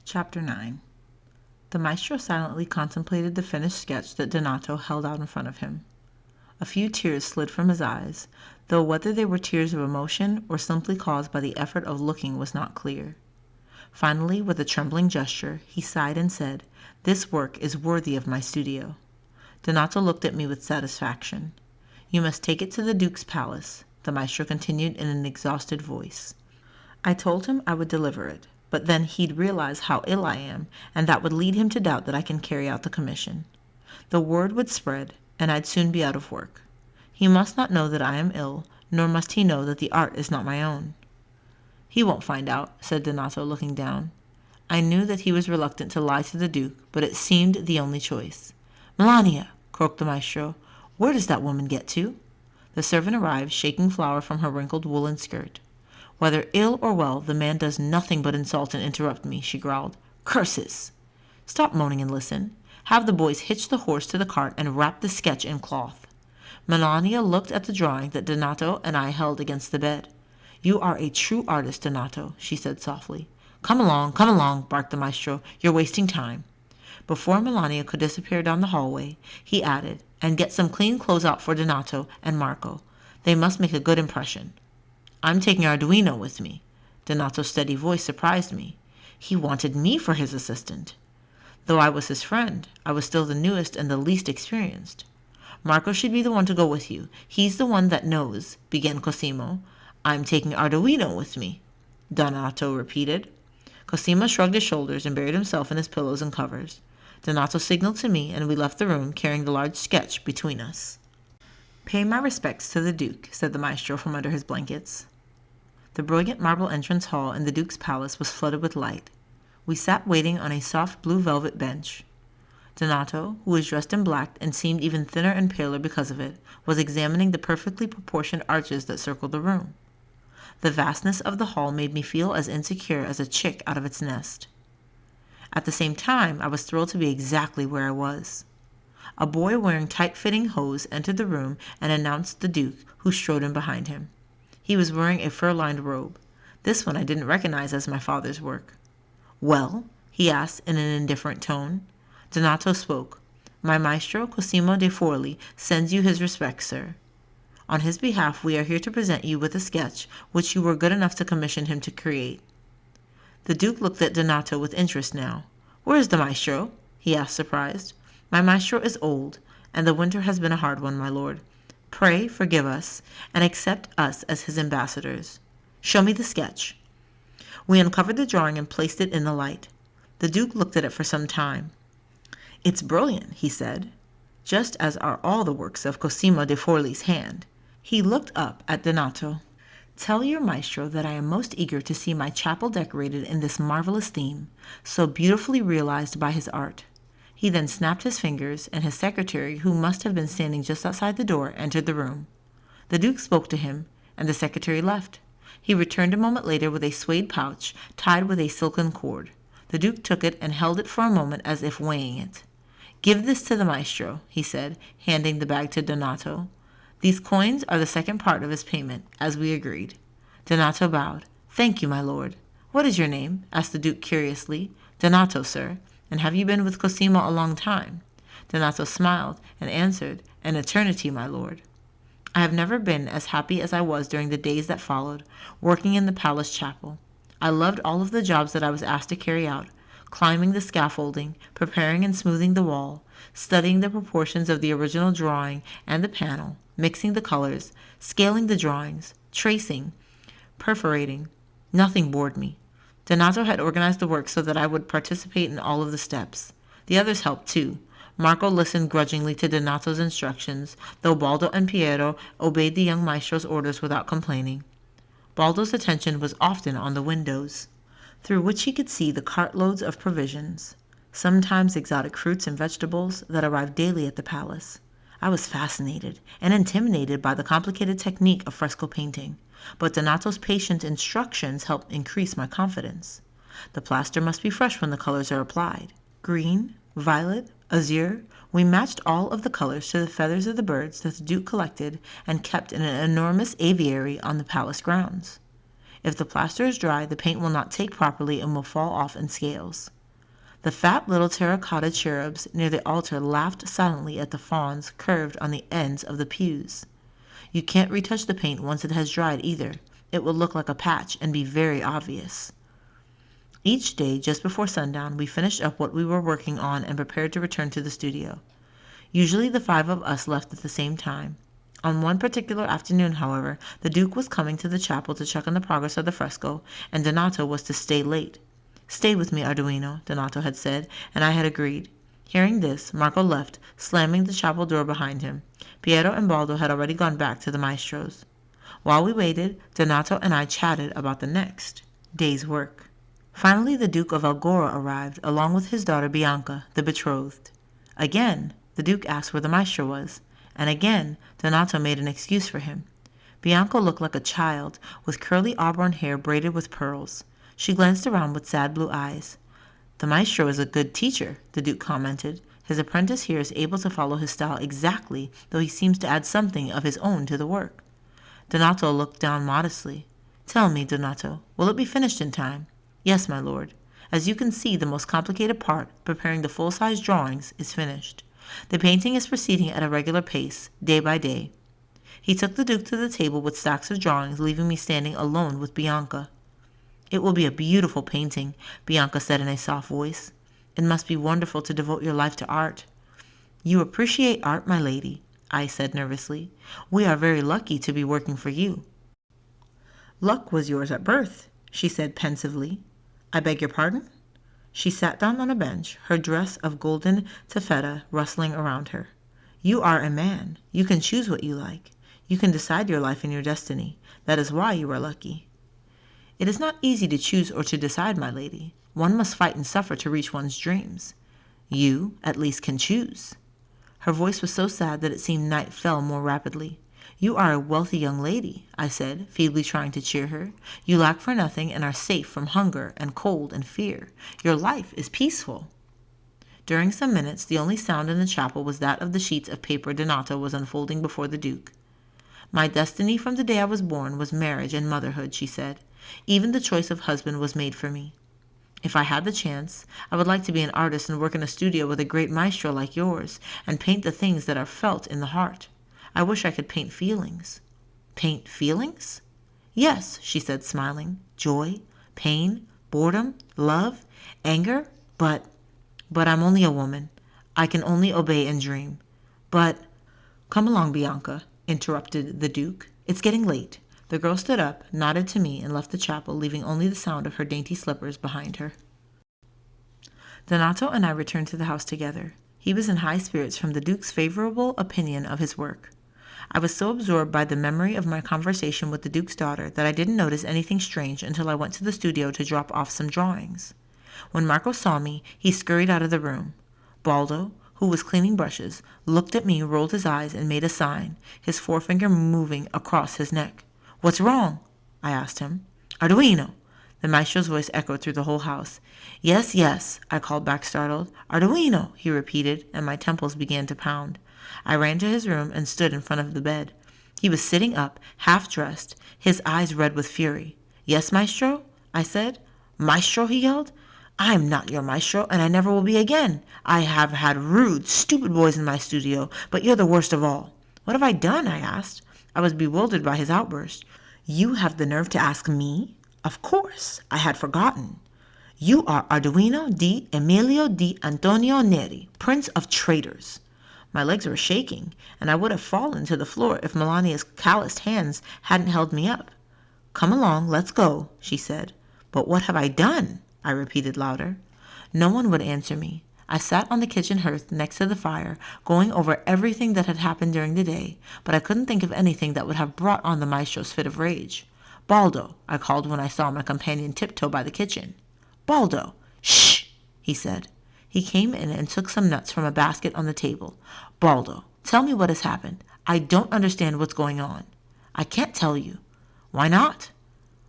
Chapter 9. The maestro silently contemplated the finished sketch that Donato held out in front of him. A few tears slid from his eyes, though whether they were tears of emotion or simply caused by the effort of looking was not clear. Finally, with a trembling gesture, he sighed and said, "This work is worthy of my studio." Donato looked at me with satisfaction. "You must take it to the Duke's palace," the maestro continued in an exhausted voice. I told him I would deliver it, but then he'd realize how ill I am, and that would lead him to doubt that I can carry out the commission. The word would spread, and I'd soon be out of work. He must not know that I am ill, nor must he know that the art is not my own. "He won't find out," said Donato, looking down. I knew that he was reluctant to lie to the Duke, but it seemed the only choice. "Melania!" croaked the maestro. "Where does that woman get to?" The servant arrived, shaking flour from her wrinkled woolen skirt. "Whether ill or well, the man does nothing but insult and interrupt me," she growled. "Curses!" "Stop moaning and listen. Have the boys hitch the horse to the cart and wrap the sketch in cloth." Melania looked at the drawing that Donato and I held against the bed. "You are a true artist, Donato," she said softly. Come along," barked the maestro. "You're wasting time." Before Melania could disappear down the hallway, he added, "And get some clean clothes out for Donato and Marco. They must make a good impression." "I'm taking Arduino with me." Donato's steady voice surprised me. He wanted me for his assistant. Though I was his friend, I was still the newest and the least experienced. "Marco should be the one to go with you. He's the one that knows," began Cosimo. "I'm taking Arduino with me," Donato repeated. Cosimo shrugged his shoulders and buried himself in his pillows and covers. Donato signaled to me, and we left the room, carrying the large sketch between us. "Pay my respects to the Duke," said the maestro from under his blankets. The brilliant marble entrance hall in the Duke's palace was flooded with light. We sat waiting on a soft blue velvet bench. Donato, who was dressed in black and seemed even thinner and paler because of it, was examining the perfectly proportioned arches that circled the room. The vastness of the hall made me feel as insecure as a chick out of its nest. At the same time, I was thrilled to be exactly where I was. A boy wearing tight-fitting hose entered the room and announced the Duke, who strode in behind him. He was wearing a fur-lined robe. This one I didn't recognize as my father's work. "Well?" he asked in an indifferent tone. Donato spoke. "My maestro, Cosimo de Forli, sends you his respects, sir. On his behalf, we are here to present you with a sketch which you were good enough to commission him to create." The Duke looked at Donato with interest now. "Where is the maestro?" he asked, surprised. "My maestro is old, and the winter has been a hard one, my lord. Pray forgive us, and accept us as his ambassadors. Show me the sketch." We uncovered the drawing and placed it in the light. The Duke looked at it for some time. "It's brilliant," he said, "just as are all the works of Cosimo de Forli's hand." He looked up at Donato. "Tell your maestro that I am most eager to see my chapel decorated in this marvelous theme, so beautifully realized by his art." He then snapped his fingers, and his secretary, who must have been standing just outside the door, entered the room. The Duke spoke to him, and the secretary left. He returned a moment later with a suede pouch tied with a silken cord. The Duke took it and held it for a moment as if weighing it. "Give this to the maestro," he said, handing the bag to Donato. "These coins are the second part of his payment, as we agreed." Donato bowed. "Thank you, my lord." "What is your name?" asked the Duke curiously. "Donato, sir. And have you been with Cosimo a long time?" Donato smiled and answered, "An eternity, my lord." I have never been as happy as I was during the days that followed, working in the palace chapel. I loved all of the jobs that I was asked to carry out: climbing the scaffolding, preparing and smoothing the wall, studying the proportions of the original drawing and the panel, mixing the colors, scaling the drawings, tracing, perforating. Nothing bored me. Donato had organized the work so that I would participate in all of the steps. The others helped too. Marco listened grudgingly to Donato's instructions, though Baldo and Piero obeyed the young maestro's orders without complaining. Baldo's attention was often on the windows, through which he could see the cartloads of provisions, sometimes exotic fruits and vegetables, that arrived daily at the palace. I was fascinated and intimidated by the complicated technique of fresco painting, but Donato's patient instructions helped increase my confidence. The plaster must be fresh when the colors are applied. Green, violet, azure, we matched all of the colors to the feathers of the birds that the Duke collected and kept in an enormous aviary on the palace grounds. If the plaster is dry, the paint will not take properly and will fall off in scales. The fat little terracotta cherubs near the altar laughed silently at the fawns curved on the ends of the pews. You can't retouch the paint once it has dried either. It will look like a patch and be very obvious. Each day, just before sundown, we finished up what we were working on and prepared to return to the studio. Usually the 5 of us left at the same time. On one particular afternoon, however, the Duke was coming to the chapel to check on the progress of the fresco, and Donato was to stay late. "Stay with me, Arduino," Donato had said, and I had agreed. Hearing this, Marco left, slamming the chapel door behind him. Piero and Baldo had already gone back to the maestro's. While we waited, Donato and I chatted about the next day's work. Finally, the Duke of Algora arrived, along with his daughter Bianca, the betrothed. Again, the Duke asked where the maestro was, and again Donato made an excuse for him. Bianca looked like a child, with curly auburn hair braided with pearls. She glanced around with sad blue eyes. "The maestro is a good teacher," the Duke commented. "His apprentice here is able to follow his style exactly, though he seems to add something of his own to the work." Donato looked down modestly. "Tell me, Donato, will it be finished in time?" "Yes, my lord. As you can see, the most complicated part, preparing the full-size drawings, is finished. The painting is proceeding at a regular pace, day by day." He took the Duke to the table with stacks of drawings, leaving me standing alone with Bianca. "It will be a beautiful painting," Bianca said in a soft voice. "It must be wonderful to devote your life to art." "You appreciate art, my lady," I said nervously. "We are very lucky to be working for you." "Luck was yours at birth," she said pensively. "I beg your pardon?" She sat down on a bench, her dress of golden taffeta rustling around her. "You are a man. You can choose what you like. You can decide your life and your destiny. That is why you are lucky." "It is not easy to choose or to decide, my lady. One must fight and suffer to reach one's dreams. You, at least, can choose." Her voice was so sad that it seemed night fell more rapidly. "You are a wealthy young lady," I said, feebly trying to cheer her. "You lack for nothing and are safe from hunger and cold and fear. Your life is peaceful." During some minutes, the only sound in the chapel was that of the sheets of paper Donato was unfolding before the Duke. "My destiny from the day I was born was marriage and motherhood," she said. "Even the choice of husband was made for me. If I had the chance, I would like to be an artist and work in a studio with a great maestro like yours, and paint the things that are felt in the heart. I wish I could paint feelings." "Paint feelings?" "Yes," she said, smiling. "Joy, pain, boredom, love, anger. But I'm only a woman. I can only obey and dream. But—" "Come along, Bianca," interrupted the Duke. "It's getting late." The girl stood up, nodded to me, and left the chapel, leaving only the sound of her dainty slippers behind her. Donato and I returned to the house together. He was in high spirits from the Duke's favorable opinion of his work. I was so absorbed by the memory of my conversation with the Duke's daughter that I didn't notice anything strange until I went to the studio to drop off some drawings. When Marco saw me, he scurried out of the room. Baldo, who was cleaning brushes, looked at me, rolled his eyes, and made a sign, his forefinger moving across his neck. "What's wrong?" I asked him. "Arduino!" The maestro's voice echoed through the whole house. "Yes, yes," I called back, startled. "Arduino," he repeated, and my temples began to pound. I ran to his room and stood in front of the bed. He was sitting up, half-dressed, his eyes red with fury. "Yes, maestro?" I said. "Maestro?" he yelled. "I'm not your maestro, and I never will be again. I have had rude, stupid boys in my studio, but you're the worst of all." "What have I done?" I asked. I was bewildered by his outburst. "You have the nerve to ask me? Of course, I had forgotten. You are Arduino di Emilio di Antonio Neri, Prince of Traitors." My legs were shaking, and I would have fallen to the floor if Melania's calloused hands hadn't held me up. "Come along, let's go," she said. "But what have I done?" I repeated louder. No one would answer me. I sat on the kitchen hearth next to the fire, going over everything that had happened during the day, but I couldn't think of anything that would have brought on the maestro's fit of rage. "Baldo," I called when I saw my companion tiptoe by the kitchen. "Baldo!" "Shh!" he said. He came in and took some nuts from a basket on the table. "Baldo, tell me what has happened. I don't understand what's going on." "I can't tell you." "Why not?"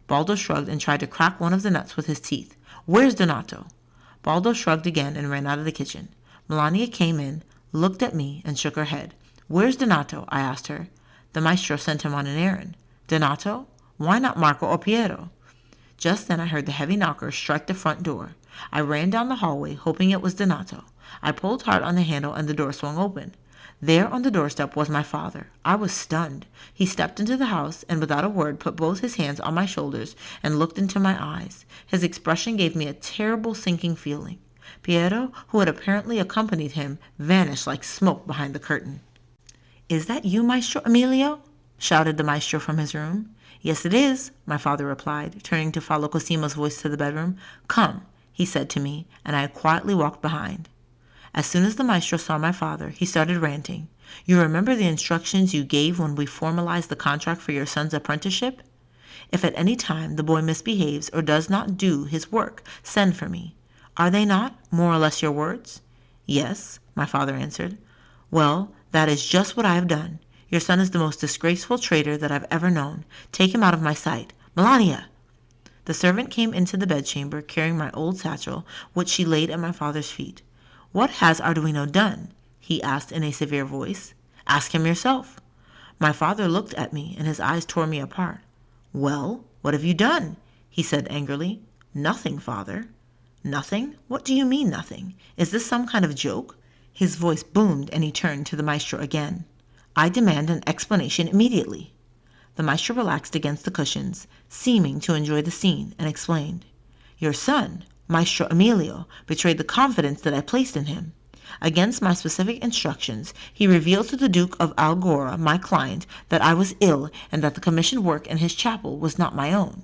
Baldo shrugged and tried to crack one of the nuts with his teeth. "Where's Donato?" Baldo shrugged again and ran out of the kitchen. Melania came in, looked at me, and shook her head. "Where's Donato?" I asked her. "The maestro sent him on an errand." "Donato? Why not Marco or Piero?" Just then I heard the heavy knocker strike the front door. I ran down the hallway, hoping it was Donato. I pulled hard on the handle and the door swung open. There on the doorstep was my father. I was stunned. He stepped into the house and without a word put both his hands on my shoulders and looked into my eyes. His expression gave me a terrible sinking feeling. Piero, who had apparently accompanied him, vanished like smoke behind the curtain. "Is that you, Maestro Emilio?" shouted the maestro from his room. "Yes, it is," my father replied, turning to follow Cosima's voice to the bedroom. "Come," he said to me, and I quietly walked behind. As soon as the maestro saw my father, he started ranting. "You remember the instructions you gave when we formalized the contract for your son's apprenticeship? If at any time the boy misbehaves or does not do his work, send for me. Are they not, more or less, your words?" "Yes," my father answered. "Well, that is just what I have done. Your son is the most disgraceful traitor that I've ever known. Take him out of my sight. Melania!" The servant came into the bedchamber carrying my old satchel, which she laid at my father's feet. "What has Arduino done?" he asked in a severe voice. "Ask him yourself." My father looked at me and his eyes tore me apart. "Well, what have you done?" he said angrily. "Nothing, father." "Nothing? What do you mean, nothing? Is this some kind of joke?" His voice boomed and he turned to the maestro again. "I demand an explanation immediately." The maestro relaxed against the cushions, seeming to enjoy the scene, and explained. "Your son, Maestro Emilio, betrayed the confidence that I placed in him. Against my specific instructions, he revealed to the Duke of Algora, my client, that I was ill and that the commissioned work in his chapel was not my own."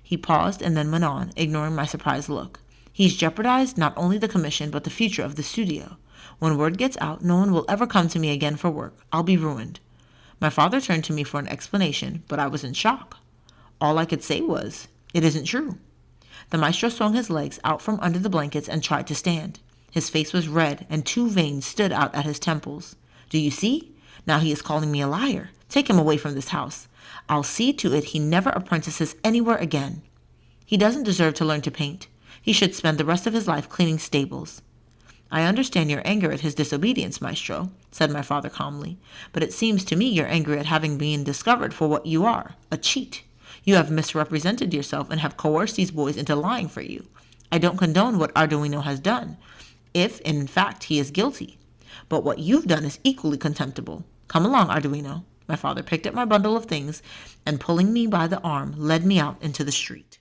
He paused and then went on, ignoring my surprised look. "He's jeopardized not only the commission but the future of the studio. When word gets out, no one will ever come to me again for work. I'll be ruined." My father turned to me for an explanation, but I was in shock. All I could say was, "It isn't true." The maestro swung his legs out from under the blankets and tried to stand. His face was red and 2 veins stood out at his temples. "Do you see? Now he is calling me a liar. Take him away from this house. I'll see to it he never apprentices anywhere again. He doesn't deserve to learn to paint. He should spend the rest of his life cleaning stables." "I understand your anger at his disobedience, maestro," said my father calmly, "but it seems to me you're angry at having been discovered for what you are, a cheat. You have misrepresented yourself and have coerced these boys into lying for you. I don't condone what Arduino has done, if in fact he is guilty. But what you've done is equally contemptible. Come along, Arduino." My father picked up my bundle of things and pulling me by the arm led me out into the street.